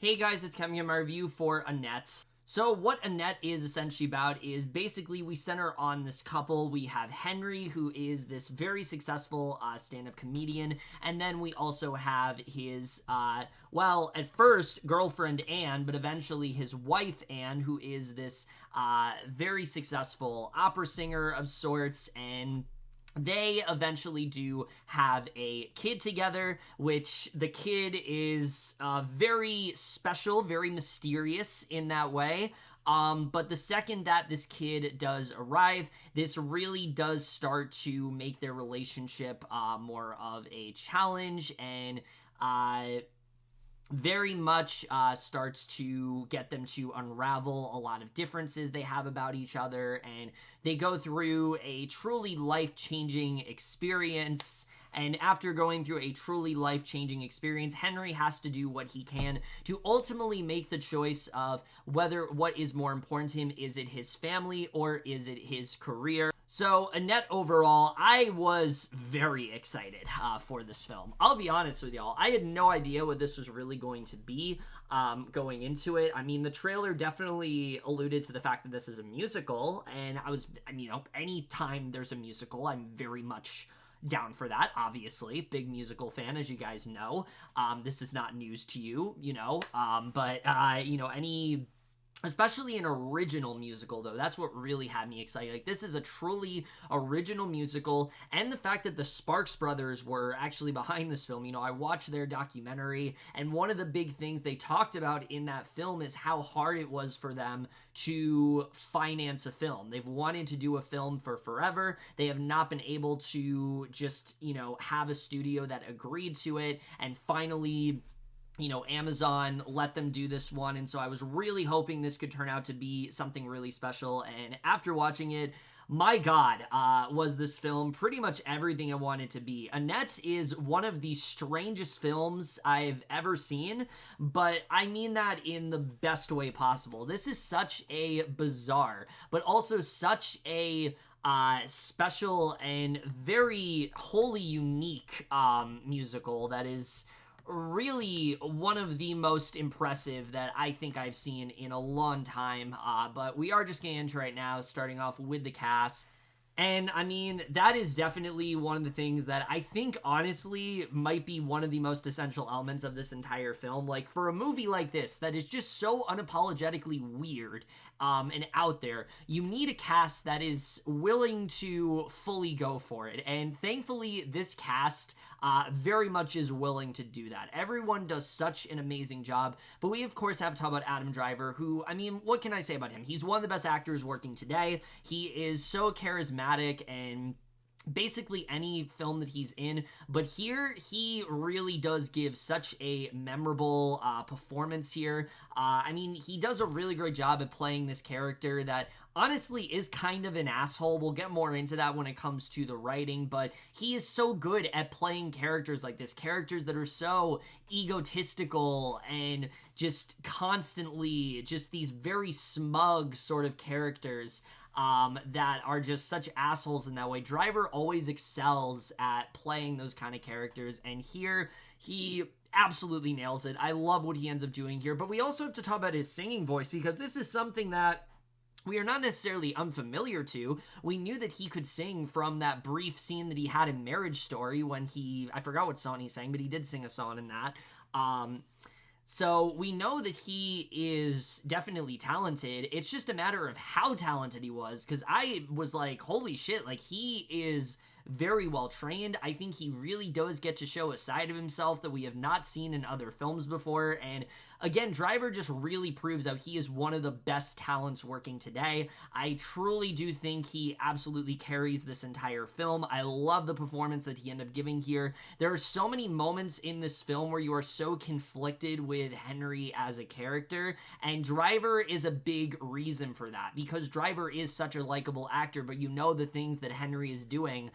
Hey guys, it's Kevin here, my review for Annette. So what Annette is essentially about is basically we center on this couple. We have Henry, who is this very successful stand-up comedian, and then we also have his, at first girlfriend Anne, but eventually his wife Anne, who is this very successful opera singer of sorts, and they eventually do have a kid together, which the kid is very special, very mysterious in that way. But the second that this kid does arrive, this really does start to make their relationship more of a challenge, and very much starts to get them to unravel a lot of differences they have about each other, and they go through a truly life-changing experience. And after going through a truly life-changing experience, Henry has to do what he can to ultimately make the choice of whether what is more important to him. Is it his family or is it his career? So, Annette, overall, I was very excited for this film. I'll be honest with y'all, I had no idea what this was really going to be going into it. I mean, the trailer definitely alluded to the fact that this is a musical, and anytime there's a musical, I'm very much down for that, obviously. Big musical fan, as you guys know. This is not news to you, especially an original musical, though. That's what really had me excited. Like, this is a truly original musical, and the fact that the Sparks brothers were actually behind this film. I watched their documentary, and one of the big things they talked about in that film is how hard it was for them to finance a film. They've wanted to do a film for forever. They have not been able to just, have a studio that agreed to it, and finally Amazon let them do this one, and so I was really hoping this could turn out to be something really special, and after watching it, my God, was this film pretty much everything I wanted to be. Annette is one of the strangest films I've ever seen, but I mean that in the best way possible. This is such a bizarre, but also such a special and very wholly unique musical that is really one of the most impressive that I think I've seen in a long time, but we are just getting into right now, starting off with the cast. And I mean, that is definitely one of the things that I think honestly might be one of the most essential elements of this entire film. Like, for a movie like this that is just so unapologetically weird and out there, you need a cast that is willing to fully go for it. And thankfully, this cast very much is willing to do that. Everyone does such an amazing job. But we, of course, have to talk about Adam Driver, who, I mean, what can I say about him? He's one of the best actors working today. He is so charismatic and basically any film that he's in, but here he really does give such a memorable performance here. I mean, he does a really great job at playing this character that honestly is kind of an asshole. We'll get more into that when it comes to the writing, but he is so good at playing characters like this, characters that are so egotistical and just constantly just these very smug sort of characters that are just such assholes in that way. Driver always excels at playing those kind of characters, and here he absolutely nails it. I love what he ends up doing here, but we also have to talk about his singing voice, because this is something that we are not necessarily unfamiliar to. We knew that he could sing from that brief scene that he had in Marriage Story when I forgot what song he sang, but he did sing a song in that. So we know that he is definitely talented. It's just a matter of how talented he was, because I was like, holy shit, like, he is very well trained. I think he really does get to show a side of himself that we have not seen in other films before, and again, Driver just really proves that he is one of the best talents working today. I truly do think he absolutely carries this entire film. I love the performance that he ended up giving here. There are so many moments in this film where you are so conflicted with Henry as a character, and Driver is a big reason for that, because Driver is such a likable actor, but you know the things that Henry is doing,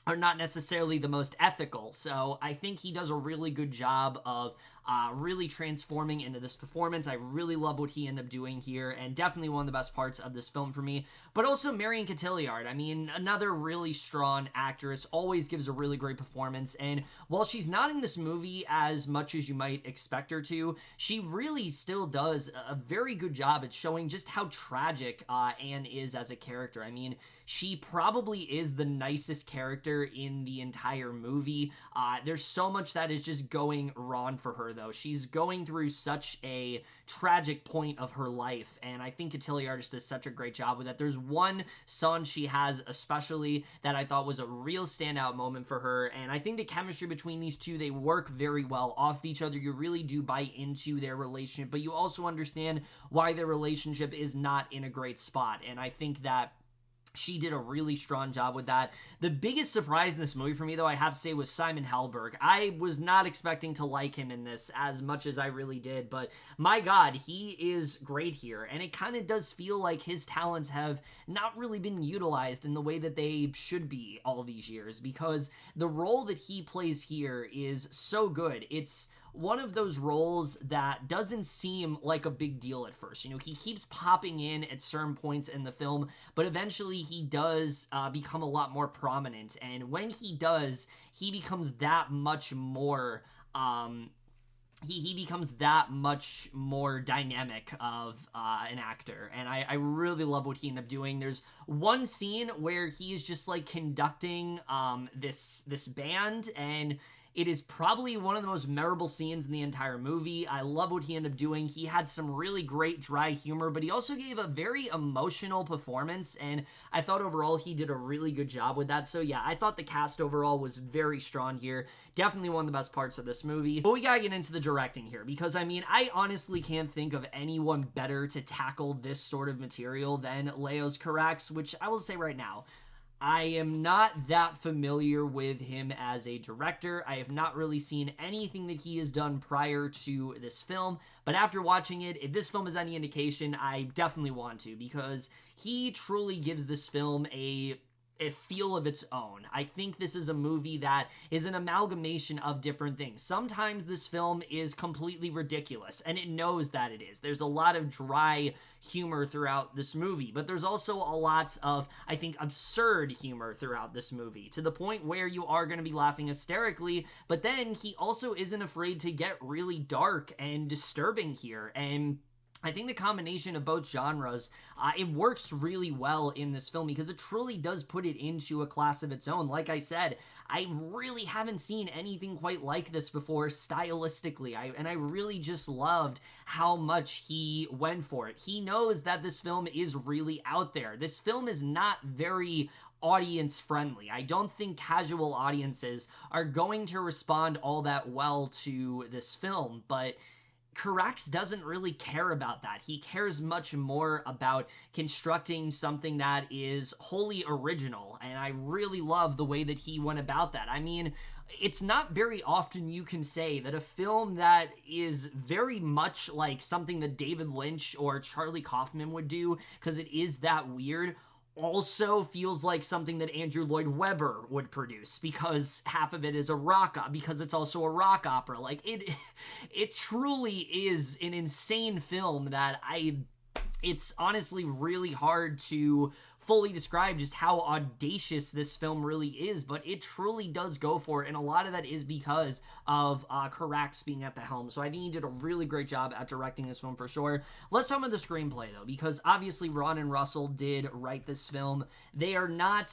are not necessarily the most ethical. So I think he does a really good job of really transforming into this performance. I really love what he ended up doing here, and definitely one of the best parts of this film for me. But also Marion Cotillard. I mean, another really strong actress, always gives a really great performance. And while she's not in this movie as much as you might expect her to, she really still does a very good job at showing just how tragic Anne is as a character. I mean, she probably is the nicest character in the entire movie. There's so much that is just going wrong for her, though. She's going through such a tragic point of her life, and I think Cotillard just does such a great job with that. There's one song she has especially that I thought was a real standout moment for her, and I think the chemistry between these two, they work very well off each other. You really do buy into their relationship, but you also understand why their relationship is not in a great spot, and I think that she did a really strong job with that. The biggest surprise in this movie for me, though, I have to say, was Simon Helberg. I was not expecting to like him in this as much as I really did, but my God, he is great here. And it kind of does feel like his talents have not really been utilized in the way that they should be all these years, because the role that he plays here is so good. It's one of those roles that doesn't seem like a big deal at first. You know, he keeps popping in at certain points in the film, but eventually he does become a lot more prominent. And when he does, he becomes that much more... He becomes that much more dynamic of an actor, and I really love what he ended up doing. There's one scene where he is just like conducting this band, and it is probably one of the most memorable scenes in the entire movie. I love what he ended up doing. He had some really great dry humor, but he also gave a very emotional performance, and I thought overall he did a really good job with that. So yeah, I thought the cast overall was very strong here. Definitely one of the best parts of this movie. But we gotta get into the directing here, because I mean, I honestly can't think of anyone better to tackle this sort of material than Leos Carax, which I will say right now, I am not that familiar with him as a director. I have not really seen anything that he has done prior to this film, but after watching it, if this film is any indication, I definitely want to, because he truly gives this film a feel of its own. I think this is a movie that is an amalgamation of different things. Sometimes this film is completely ridiculous, and it knows that it is. There's a lot of dry humor throughout this movie, but there's also a lot of, I think, absurd humor throughout this movie, to the point where you are going to be laughing hysterically, but then he also isn't afraid to get really dark and disturbing here, and I think the combination of both genres, it works really well in this film, because it truly does put it into a class of its own. Like I said, I really haven't seen anything quite like this before stylistically, and I really just loved how much he went for it. He knows that this film is really out there. This film is not very audience friendly. I don't think casual audiences are going to respond all that well to this film, but Carax doesn't really care about that. He cares much more about constructing something that is wholly original, and I really love the way that he went about that. I mean, it's not very often you can say that a film that is very much like something that David Lynch or Charlie Kaufman would do, because it is that weird, also feels like something that Andrew Lloyd Webber would produce, because half of it is because it's also a rock opera. Like, it truly is an insane film that it's honestly really hard to fully describe just how audacious this film really is, but it truly does go for it, and a lot of that is because of Carax being at the helm. So I think he did a really great job at directing this film for sure. Let's talk about the screenplay, though, because obviously Ron and Russell did write this film. They are not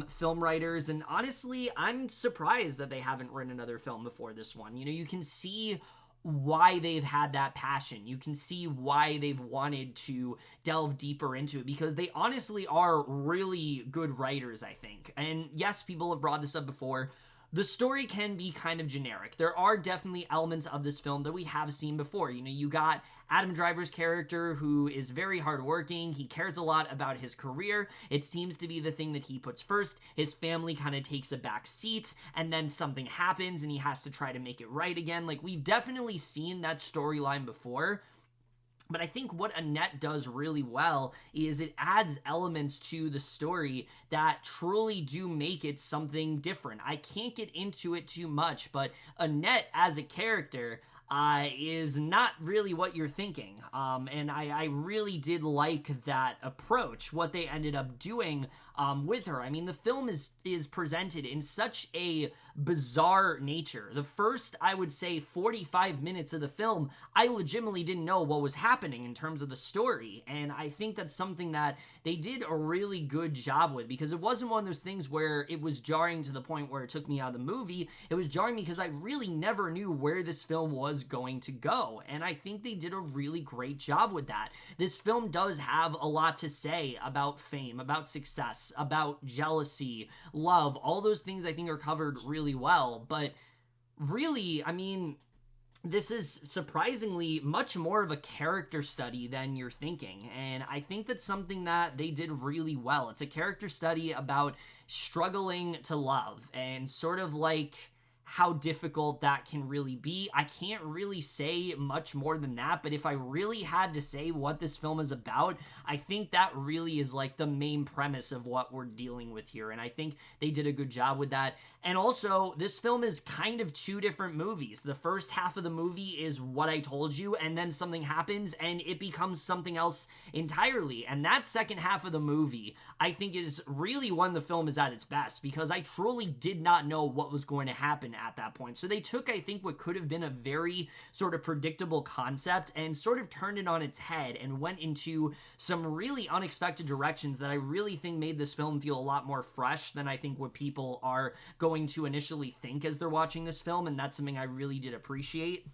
film writers, and honestly, I'm surprised that they haven't written another film before this one. You know, you can see why they've had that passion. You can see why they've wanted to delve deeper into it, because they honestly are really good writers, I think. And yes, people have brought this up before. The story can be kind of generic. There are definitely elements of this film that we have seen before. You know, you got Adam Driver's character, who is very hardworking. He cares a lot about his career. It seems to be the thing that he puts first. His family kind of takes a back seat, and then something happens, and he has to try to make it right again. Like, we've definitely seen that storyline before. But I think what Annette does really well is it adds elements to the story that truly do make it something different. I can't get into it too much, but Annette as a character is not really what you're thinking. And I really did like that approach, what they ended up doing with her. I mean, the film is presented in such a bizarre nature. The first, I would say, 45 minutes of the film, I legitimately didn't know what was happening in terms of the story. And I think that's something that they did a really good job with, because it wasn't one of those things where it was jarring to the point where it took me out of the movie. It was jarring because I really never knew where this film was going to go. And I think they did a really great job with that. This film does have a lot to say about fame, about success, about jealousy, love. All those things I think are covered really well. But really, I mean, this is surprisingly much more of a character study than you're thinking. And I think that's something that they did really well. It's a character study about struggling to love and sort of like how difficult that can really be. I can't really say much more than that, but if I really had to say what this film is about, I think that really is like the main premise of what we're dealing with here, and I think they did a good job with that. And also, this film is kind of two different movies. The first half of the movie is what I told you, and then something happens, and it becomes something else entirely. And that second half of the movie, I think, is really when the film is at its best, because I truly did not know what was going to happen at that point. So they took, I think, what could have been a very sort of predictable concept and sort of turned it on its head and went into some really unexpected directions that I really think made this film feel a lot more fresh than I think what people are going to initially think as they're watching this film, and that's something I really did appreciate.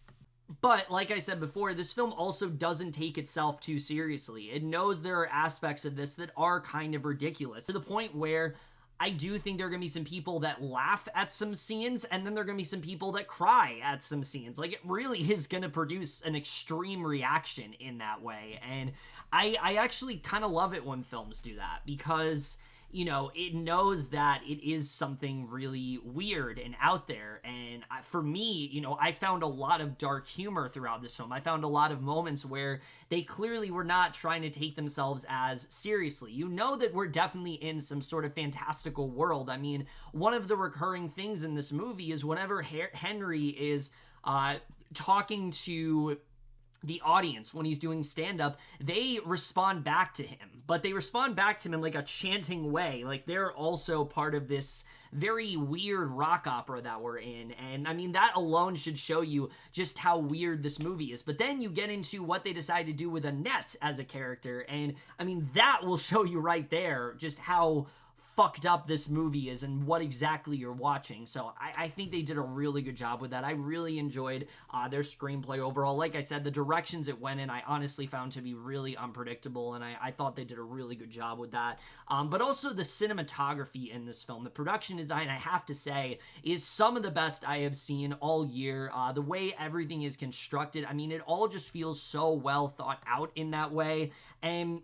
But like I said before, this film also doesn't take itself too seriously. It knows there are aspects of this that are kind of ridiculous, to the point where I do think there are going to be some people that laugh at some scenes, and then there are going to be some people that cry at some scenes. Like, it really is going to produce an extreme reaction in that way. And I actually kind of love it when films do that, because, you know, it knows that it is something really weird and out there. And for me, you know, I found a lot of dark humor throughout this film. I found a lot of moments where they clearly were not trying to take themselves as seriously. You know that we're definitely in some sort of fantastical world. I mean, one of the recurring things in this movie is whenever Henry is talking to the audience when he's doing stand-up, they respond back to him, but they respond back to him in like a chanting way. Like, they're also part of this very weird rock opera that we're in. And I mean, that alone should show you just how weird this movie is. But then you get into what they decide to do with Annette as a character, and I mean, that will show you right there just how fucked up this movie is and what exactly you're watching. So I think they did a really good job with that. I really enjoyed their screenplay overall. Like I said, the directions it went in, I honestly found to be really unpredictable, and I thought they did a really good job with that. But also the cinematography in this film, the production design, I have to say, is some of the best I have seen all year. The way everything is constructed, I mean, it all just feels so well thought out in that way. And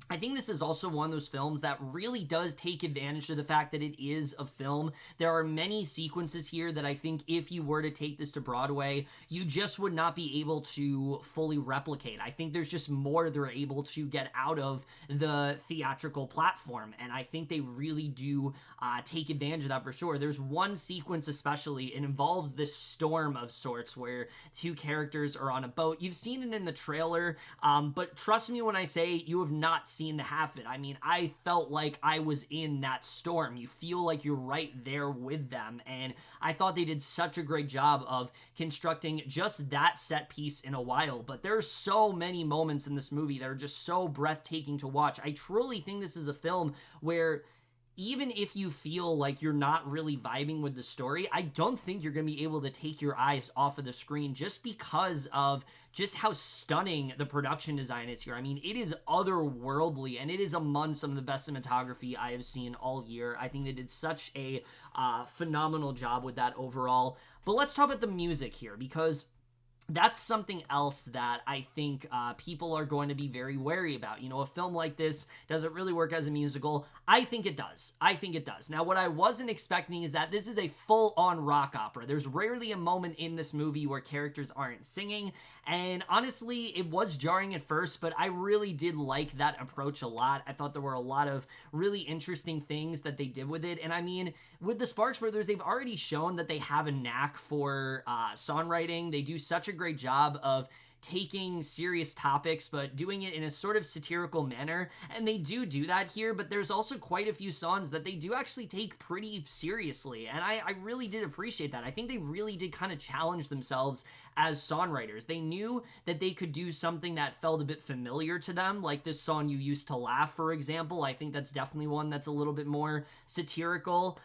I think this is also one of those films that really does take advantage of the fact that it is a film. There are many sequences here that I think if you were to take this to Broadway, you just would not be able to fully replicate. I think there's just more they're able to get out of the theatrical platform, and I think they really do take advantage of that for sure. There's one sequence especially, it involves this storm of sorts where two characters are on a boat. You've seen it in the trailer, but trust me when I say you have not seen the half of it. I mean, I felt like I was in that storm. You feel like you're right there with them, and I thought they did such a great job of constructing just that set piece in a while. But there's so many moments in this movie that are just so breathtaking to watch. I truly think this is a film where even if you feel like you're not really vibing with the story, I don't think you're going to be able to take your eyes off of the screen just because of just how stunning the production design is here. I mean, it is otherworldly, and it is among some of the best cinematography I have seen all year. I think they did such a phenomenal job with that overall. But let's talk about the music here, because that's something else that I think people are going to be very wary about. You know, a film like this, does it really work as a musical? I think it does. I think it does. Now, what I wasn't expecting is that this is a full-on rock opera. There's rarely a moment in this movie where characters aren't singing, and honestly, it was jarring at first, but I really did like that approach a lot. I thought there were a lot of really interesting things that they did with it, and I mean, with the Sparks Brothers, they've already shown that they have a knack for songwriting. They do such a great job of taking serious topics but doing it in a sort of satirical manner, and they do that here, but there's also quite a few songs that they do actually take pretty seriously, and I really did appreciate that. I think they really did kind of challenge themselves as songwriters. They knew that they could do something that felt a bit familiar to them, like this song You Used to Laugh, for example. I think that's definitely one that's a little bit more satirical.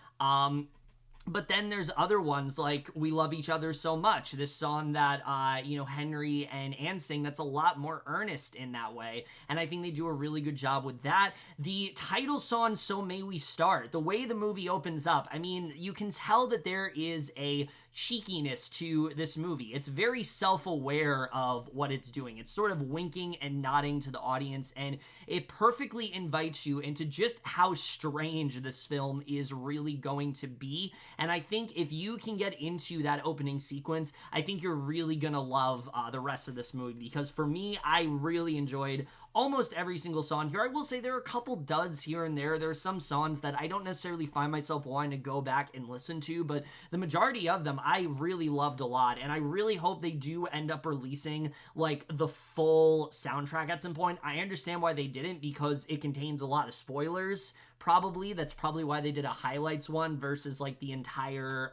But then there's other ones like We Love Each Other So Much, this song that, Henry and Anne sing, that's a lot more earnest in that way. And I think they do a really good job with that. The title song, So May We Start, the way the movie opens up, I mean, you can tell that there is a cheekiness to this movie. It's very self-aware of what it's doing. It's sort of winking and nodding to the audience, and it perfectly invites you into just how strange this film is really going to be. And I think if you can get into that opening sequence, I think you're really gonna love the rest of this movie, because for me, I really enjoyed almost every single song here. I will say there are a couple duds here and there. There are some songs that I don't necessarily find myself wanting to go back and listen to, but the majority of them I really loved a lot, and I really hope they do end up releasing like the full soundtrack at some point. I understand why they didn't, because it contains a lot of spoilers, probably. That's probably why they did a highlights one versus like the entire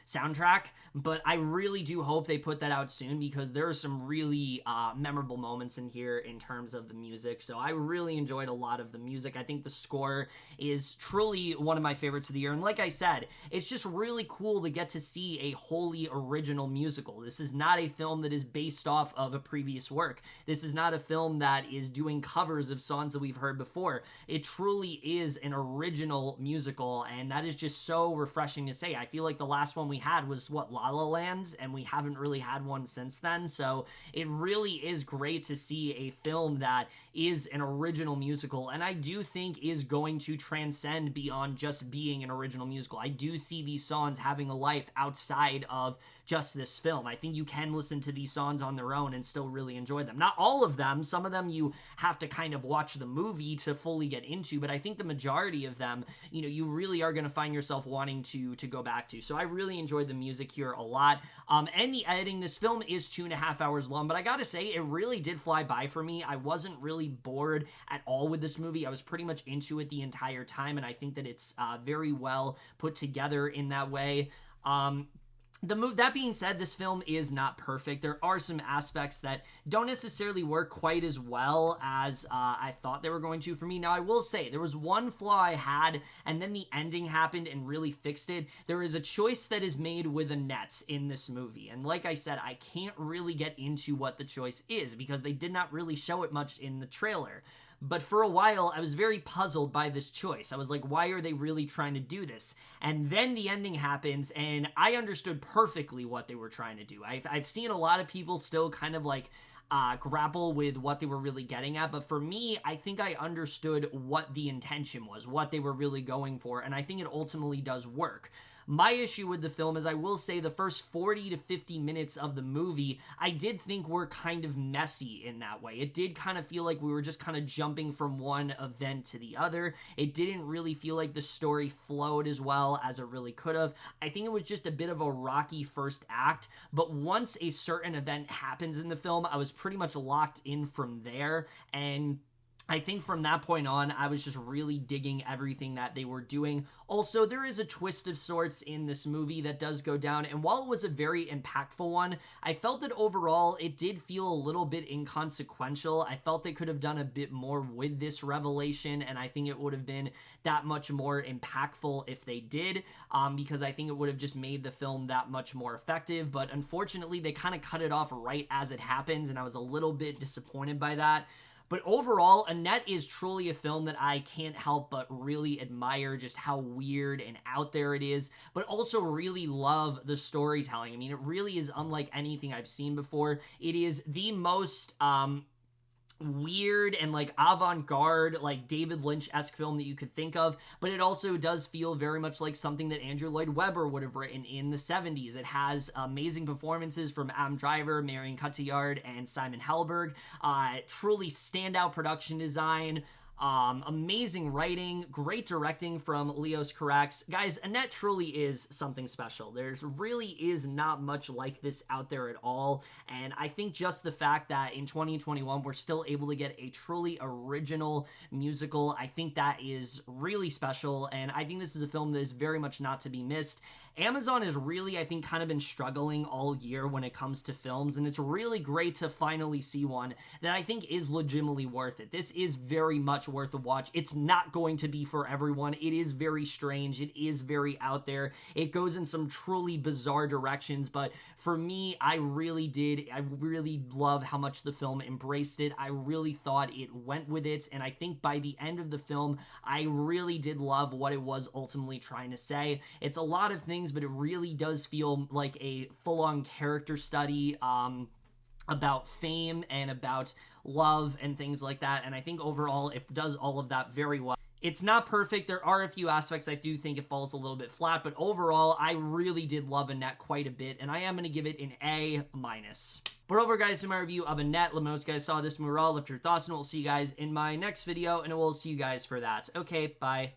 soundtrack. But I really do hope they put that out soon, because there are some really memorable moments in here in terms of the music. So I really enjoyed a lot of the music. I think the score is truly one of my favorites of the year. And like I said, it's just really cool to get to see a wholly original musical. This is not a film that is based off of a previous work. This is not a film that is doing covers of songs that we've heard before. It truly is an original musical, and that is just so refreshing to say. I feel like the last one we had was La La Land, and we haven't really had one since then. So it really is great to see a film that is an original musical, and I do think is going to transcend beyond just being an original musical. I do see these songs having a life outside of just this film. I think you can listen to these songs on their own and still really enjoy them. Not all of them. Some of them you have to kind of watch the movie to fully get into, but I think the majority of them, you really are going to find yourself wanting to go back to. So I really enjoyed the music here a lot. And the editing. This film is 2.5 hours long, but I gotta say, it really did fly by for me. I wasn't really bored at all with this movie. I was pretty much into it the entire time, and I think that it's very well put together in that way. That being said, this film is not perfect. There are some aspects that don't necessarily work quite as well as I thought they were going to for me. Now, I will say, there was one flaw I had, and then the ending happened and really fixed it. There is a choice that is made with Annette in this movie, and like I said, I can't really get into what the choice is, because they did not really show it much in the trailer. But for a while, I was very puzzled by this choice. I was like, why are they really trying to do this? And then the ending happens, and I understood perfectly what they were trying to do. I've seen a lot of people still kind of like grapple with what they were really getting at, but for me, I think I understood what the intention was, what they were really going for, and I think it ultimately does work. My issue with the film is, I will say, the first 40 to 50 minutes of the movie, I did think were kind of messy in that way. It did kind of feel like we were just kind of jumping from one event to the other. It didn't really feel like the story flowed as well as it really could have. I think it was just a bit of a rocky first act, but once a certain event happens in the film, I was pretty much locked in from there, and I think from that point on, I was just really digging everything that they were doing. Also, there is a twist of sorts in this movie that does go down, and while it was a very impactful one, I felt that overall it did feel a little bit inconsequential. I felt they could have done a bit more with this revelation, and I think it would have been that much more impactful if they did, because I think it would have just made the film that much more effective. But unfortunately, they kind of cut it off right as it happens, and I was a little bit disappointed by that. But overall, Annette is truly a film that I can't help but really admire just how weird and out there it is, but also really love the storytelling. I mean, it really is unlike anything I've seen before. It is the most weird and like avant-garde, like David Lynch-esque film that you could think of, but it also does feel very much like something that Andrew Lloyd Webber would have written in the 70s. It has amazing performances from Adam Driver, Marion Cotillard, and Simon Helberg. Truly standout production design. Amazing writing, great directing from Leos Carax. Guys, Annette truly is something special. There's really is not much like this out there at all, and I think just the fact that in 2021 we're still able to get a truly original musical, I think that is really special, and I think this is a film that is very much not to be missed. Amazon has really, I think, kind of been struggling all year when it comes to films, and it's really great to finally see one that I think is legitimately worth it. This is very much worth a watch. It's not going to be for everyone. It is very strange. It is very out there. It goes in some truly bizarre directions, but for me, I really love how much the film embraced it. I really thought it went with it, and I think by the end of the film, I really did love what it was ultimately trying to say. It's a lot of things, but it really does feel like a full-on character study about fame and about love and things like that, and I think overall it does all of that very well. It's not perfect. There are a few aspects I do think it falls a little bit flat, but overall, I really did love Annette quite a bit, and I am going to give it an A-. But over, guys, to my review of Annette. Let me know what you guys saw this movie. Left your thoughts, and we'll see you guys in my next video, and we'll see you guys for that. Okay, bye.